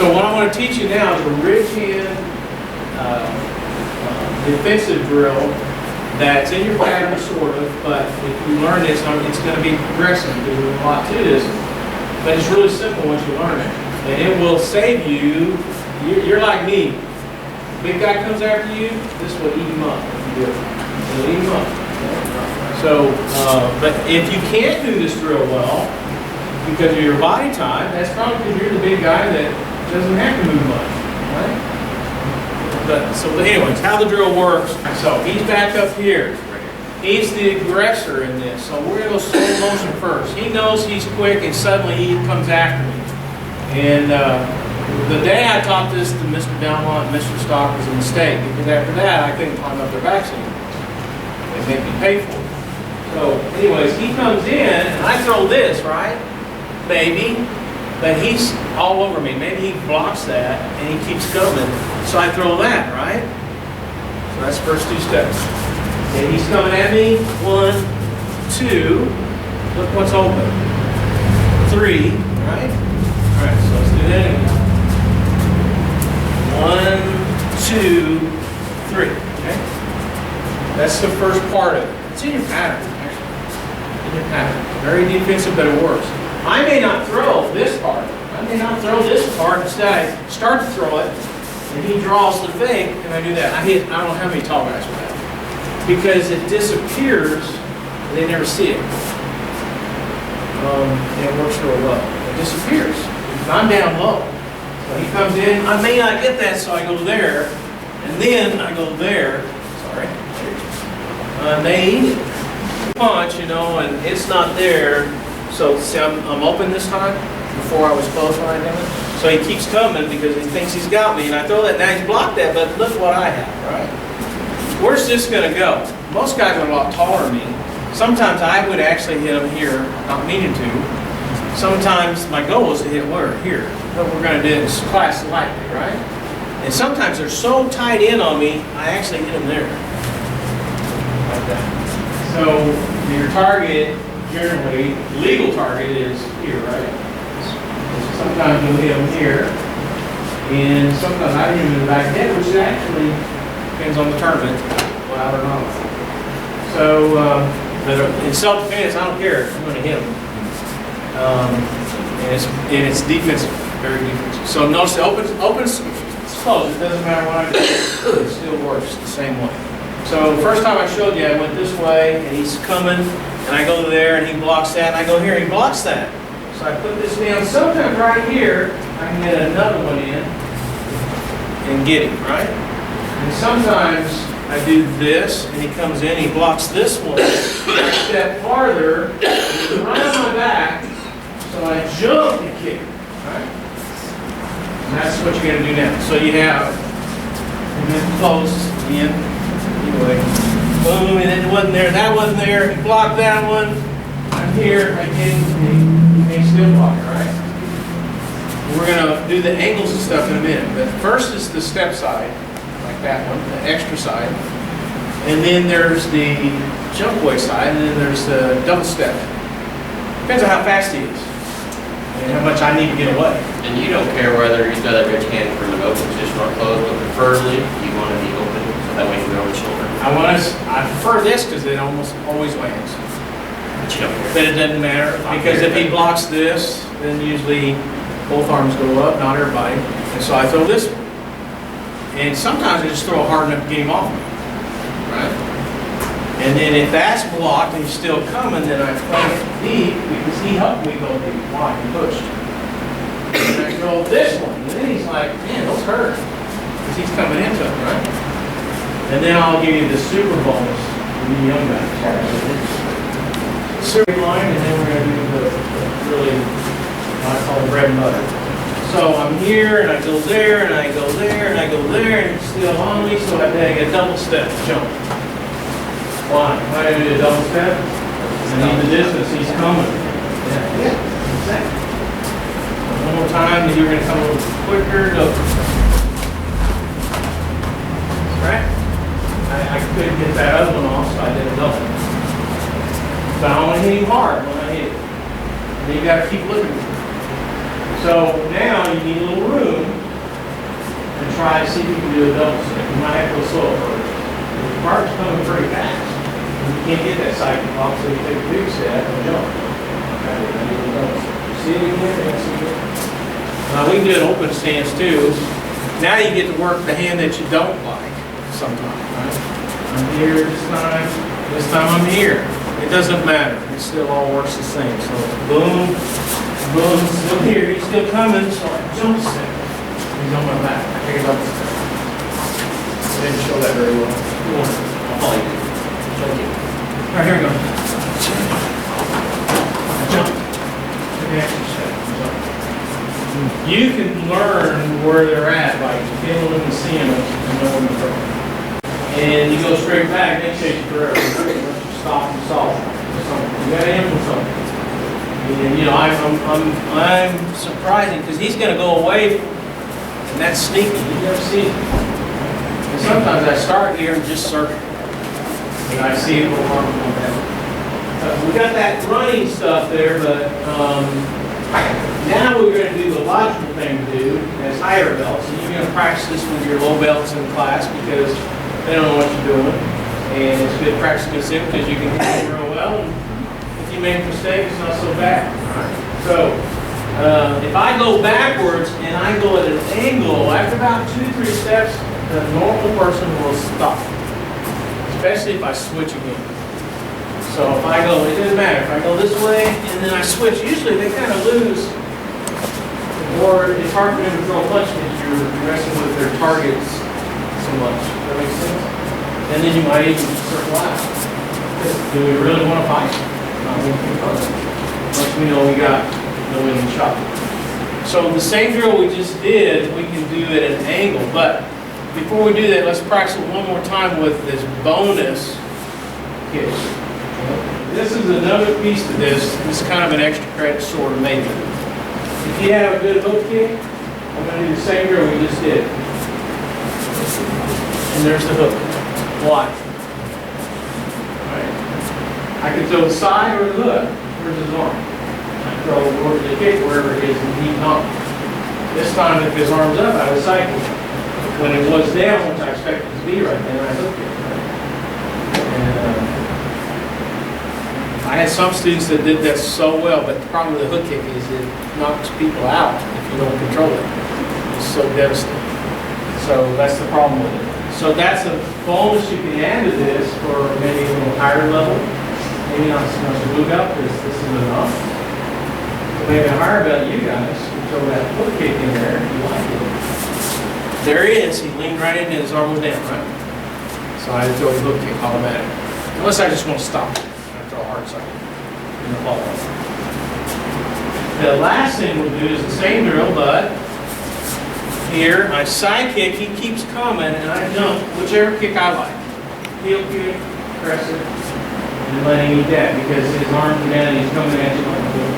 So what I want to teach you now is a ridge hand defensive drill that's in your pattern, sort of, but if you learn this, it's going to be progressive. There's a lot to this, but it's really simple once you learn it. And it will save you. You're like me. Big guy comes after you, this will eat him up if you do it. It'll eat him up. So, but if you can't do this drill well, because of your body type, that's probably because you're the big guy that doesn't have to move much, right? But anyways, how the drill works. So he's back up here. He's the aggressor in this. So we're going to go slow motion first. He knows he's quick, and suddenly he comes after me. And the day I taught this to Mr. Belmont and Mr. Stock was a mistake, because after that I couldn't climb up their backs anymore. They made me pay for it. So anyways, he comes in, and I throw this, right? Maybe. But he's all over me. Maybe he blocks that, and he keeps coming. So I throw that, right? So that's the first two steps. Okay, he's coming at me. 1, 2. Look what's open. 3, right? All right, so let's do that again. 1, 2, 3. Okay? That's the first part of it. It's in your pattern, actually. In your pattern. Very defensive, but it works. I may not throw this part. I may not throw this part. Instead, I start to throw it, and he draws the fake, and I do that. I don't know how many tall guys with that. Because it disappears, and they never see it. And it works real well. It disappears. I'm down low. So he comes in. I may not get that, so I go there, and then I go there. Sorry. I may eat it. Punch, you know, and it's not there. So see, I'm open this time. Before I was closed when I did it. So he keeps coming because he thinks he's got me, and I throw that. Now he's blocked that, but look what I have, right? Where's this going to go? Most guys are a lot taller than me. Sometimes I would actually hit them here, not meaning to. Sometimes my goal is to hit where? Here. What we're going to do is class lightly, right? And sometimes they're so tight in on me, I actually hit them there. Like that. So your target, generally, legal target is here, right? Sometimes you'll hit them here, and sometimes I hit them in the back head, which actually depends on the tournament, loud or not. So, but in self-defense, I don't care. I'm going to hit them. And it's defensive, very defensive. So notice the opens, it's closed. It doesn't matter what I do. It still works the same way. So first time I showed you, I went this way, and he's coming, and I go there, and he blocks that, and I go here, and he blocks that. So I put this down. Sometimes right here, I can get another one in and get him, right? And sometimes I do this, and he comes in, he blocks this one. I step farther, he's right on my back, so I jump and kick him, right? And that's what you got to do now. So you have, and then close, in, anyway, boom, and it wasn't there, that wasn't there, he blocked that one, I'm here, I get him, still block, right? We're going to do the angles and stuff in a minute, but first is the step side, like that one, the extra side, and then there's the jump away side, and then there's the double step. Depends on how fast he is and how much I need to get away. And you don't care whether he's got that rich hand from an open position or closed, but preferably you want to be open so that way you can go over the shoulder. I prefer this because it almost always lands. But it doesn't matter, because if he blocks this, then usually both arms go up, not everybody. And so I throw this one. And sometimes I just throw it hard enough to get him off me. Right? And then if that's blocked and he's still coming, then I play it deep, because he helped me go deep. Why? He pushed. And I go this one. And then he's like, man, those hurt. Because he's coming into it, right? And then I'll give you the super bonus for the young guys. Super line, and then we're going to do the really, I call it bread and butter. So I'm here, and I go there, and I go there, and I go there, and he's still on me, so I take a double step jump. Why? Why do I do a double step? I need the distance, he's coming. Yeah, exactly. One more time, and you're going to come a little quicker. Go. Right? I couldn't get that other one off, so I did a double. But I want to hit him hard when I hit it. And then you got to keep looking. So now you need a little room try to see if you can do a double step. You might have to go slow first. The car's coming pretty fast. You can't get that cycle off, so you take a big step and jump. Okay, then you do a double step. See it again? Yeah, see it. We can do an open stance too. Now you get to work the hand that you don't like sometimes, right? I'm here this time I'm here. It doesn't matter. It still all works the same. So boom, boom, still here. He's still coming, so I jump step. He's on my back. I take a double step. I didn't show that very well. I'll follow you. Thank you. All right, here we go. I jump. Take an extra step. Jump. You can learn where they're at by feeling them and seeing them and knowing them from. And you go straight back, they chase you forever. Stop and solve something. You gotta aim for something. And you know, I'm surprising because he's gonna go away and that's sneaky. You never see it. And sometimes I start here and just circle. And I see it go on and down. We got that running stuff there, but now we're going to do the logical thing to do as higher belts. And you're going to practice this with your low belts in class because they don't know what you're doing. And it's good practice against them because you can hit them real well. And if you make a mistake, it's not so bad. So if I go backwards and I go at an angle, after about 2-3 steps, the normal person will stop. Especially if I switch again. So if I go, it doesn't matter. If I go this way and then I switch, usually they kind of lose. Or it's hard for them to throw much because you're messing with their targets so much. Does that make sense? And then you might even circle out. Do we really want to fight? Not going to fight. Once we know we got the winning shot. So the same drill we just did, we can do it at an angle. But before we do that, let's practice it one more time with this bonus kick. This is another piece to this. This is kind of an extra credit sort of maybe. If you have a good hook kick, I'm going to do the same drill we just did. And there's the hook. Watch. Alright. I can throw the side or the hook. Where's his arm? I throw the kick wherever it is and he's not. This time if his arm's up, I was cycling. When it was down, which I expected it to be right then, I hooked it. And I had some students that did that so well, but the problem with the hook kick is it knocks people out if you don't control it. It's so devastating. So that's the problem with it. So that's a bonus you can add to this for maybe a little higher level. Maybe not so much a blue belt because this is enough. So maybe a higher belt, you guys can throw that hook kick in there if you like it. There he is. He leaned right in and his arm was down, right? So I throw a hook kick automatic. Unless I just want to stop. Hard side in the ball. The last thing we'll do is the same drill, but here I side kick, he keeps coming, and I jump, whichever kick I like. Heel kick, press it, and let him eat that because his arms are down and he's coming at you like a hook.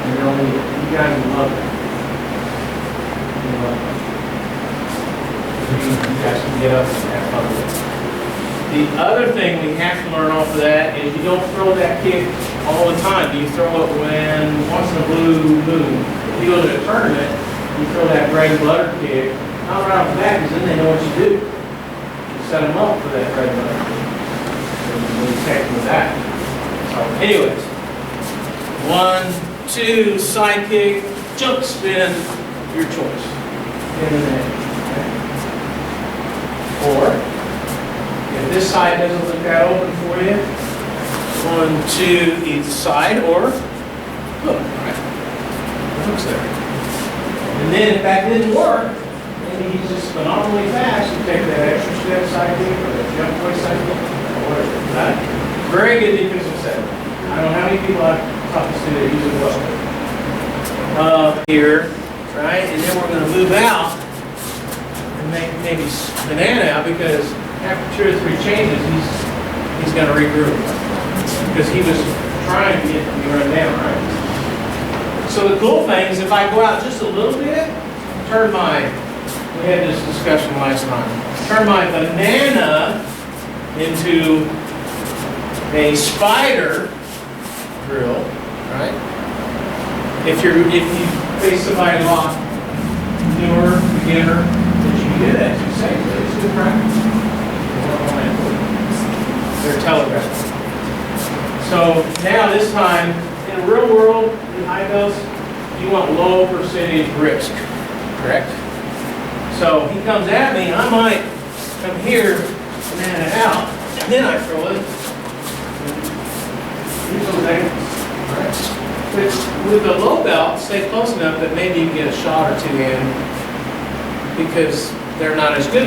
And you guys will love it. You love it. You guys can get up and have fun with it. The other thing we have to learn off of that is you don't throw that kick all the time. You throw it when once in a blue moon. If you go to a tournament, you throw that bread and butter kick, not right off the bat, because then they know what you do. You set them up for that bread and butter kick. And you take them with that. So anyways, 1, 2, side kick, jump spin, your choice. In and in. Okay. Or if this side doesn't look that open for you, 1, 2, either side, or hook, right? The hook's there. And then if that didn't work, maybe he's just phenomenally fast, you take that extra step side kick, or that jump away side kick, or whatever. Right? Very good defensive set. I don't know how many people I've talked to that use it well. Here, right? And then we're going to move out and make maybe banana out because after 2 or 3 changes, he's going to regroup because he was trying to get me run down, right? So the cool thing is if I go out just a little bit, turn my, we had this discussion last time, turn my banana into a spider drill, right? If you face somebody a lot newer, beginner, that you you did as you say, it's good practice. They're telegraphed. So now this time, in the real world, in high dose, you want low percentage risk, correct? So he comes at me, I might come here and man it out, and then I throw it. Here's those angles. But with the low belt, stay close enough that maybe you can get a shot or two in because they're not as good